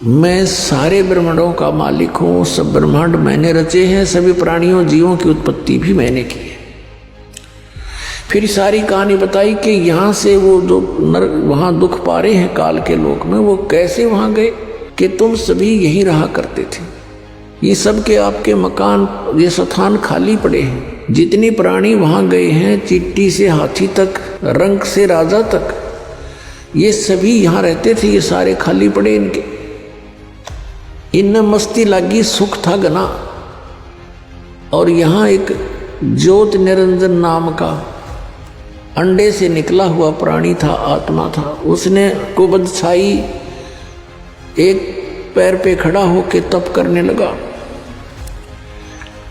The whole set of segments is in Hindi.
मैं सारे ब्रह्मांडों का मालिक हूँ, सब ब्रह्मांड मैंने रचे हैं, सभी प्राणियों जीवों की उत्पत्ति भी मैंने की है। फिर सारी कहानी बताई कि यहाँ से वो जो वहाँ दुख पा रहे हैं काल के लोक में, वो कैसे वहाँ गए कि तुम सभी यहीं रहा करते थे। ये सब के आपके मकान, ये स्थान खाली पड़े हैं। जितनी प्राणी वहाँ गए हैं, चींटी से हाथी तक, रंक से राजा तक, ये सभी यहाँ रहते थे। ये सारे खाली पड़े इनके। इनमें मस्ती लगी, सुख था घना। और यहाँ एक ज्योत निरंजन नाम का अंडे से निकला हुआ प्राणी था, आत्मा था। उसने कुबद छाई, एक पैर पे खड़ा होके तप करने लगा।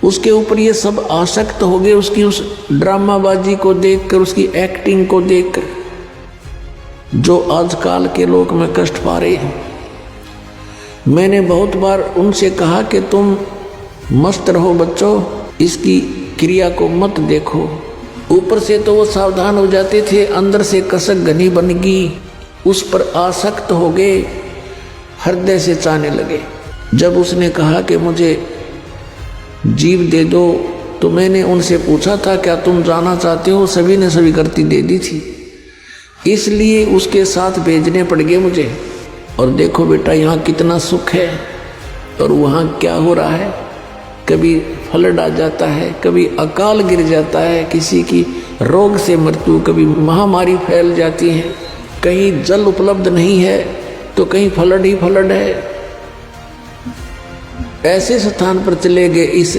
उसके ऊपर ये सब आसक्त हो गए, उसकी उस ड्रामाबाजी को देखकर, उसकी एक्टिंग को देखकर, जो आजकल के लोग में कष्ट पा रहे हैं। मैंने बहुत बार उनसे कहा कि तुम मस्त रहो बच्चों, इसकी क्रिया को मत देखो। ऊपर से तो वो सावधान हो जाते थे, अंदर से कसक घनी बन गई, उस पर आसक्त हो गए, हृदय से चाहने लगे। जब उसने कहा कि मुझे जीव दे दो, तो मैंने उनसे पूछा था क्या तुम जाना चाहते हो? सभी ने स्वीकृति दे दी थी, इसलिए उसके साथ भेजने पड़ गए मुझे। और देखो बेटा यहाँ कितना सुख है, और वहाँ क्या हो रहा है। कभी फ्लड आ जाता है, कभी अकाल गिर जाता है, किसी की रोग से मृत्यु, कभी महामारी फैल जाती है, कहीं जल उपलब्ध नहीं है तो कहीं फ्लड ही फ्लड है। ऐसे स्थान पर चले गए, इस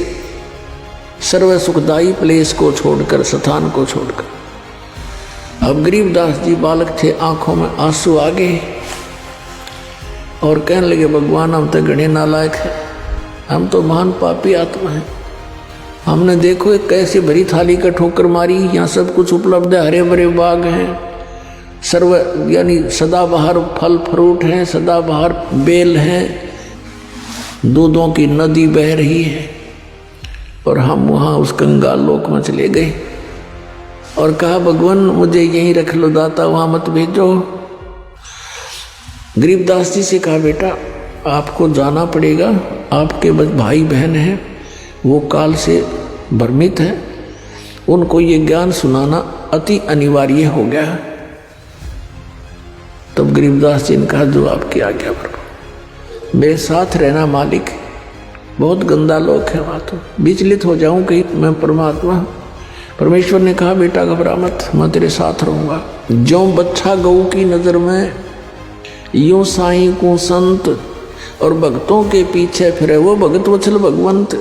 सर्व सुखदायी प्लेस को छोड़कर, स्थान को छोड़कर। अब गरीबदास जी बालक थे, आंखों में आंसू आ गए और कहने लगे भगवान हम तो घने नालायक हैं, हम तो महान पापी आत्मा हैं। हमने देखो एक कैसी भरी थाली का ठोकर मारी, यहाँ सब कुछ उपलब्ध है, हरे भरे बाग हैं, सर्व यानी सदाबहार फल फ्रूट हैं, सदाबहार बेल हैं, दूधों की नदी बह रही है, और हम वहाँ उस कंगाल लोक में चले गए और कहा भगवान मुझे यहीं रख लो दाता, वहाँ मत भेजो। गरीबदास जी से कहा बेटा आपको जाना पड़ेगा, आपके भाई बहन हैं, वो काल से भ्रमित है, उनको ये ज्ञान सुनाना अति अनिवार्य हो गया। तब गरीबदास जी ने कहा जो आपकी आज्ञा प्रभु, मेरे साथ रहना मालिक, बहुत गंदा लोक है वहाँ, तो विचलित हो जाऊं कहीं मैं परमात्मा। परमेश्वर ने कहा बेटा घबरा मत, मैं तेरे साथ रहूँगा। ज्यों बच्चा गऊ की नज़र में, यूं साईं को संत, और भक्तों के पीछे फिरे वो भगत वत्सल भगवंत।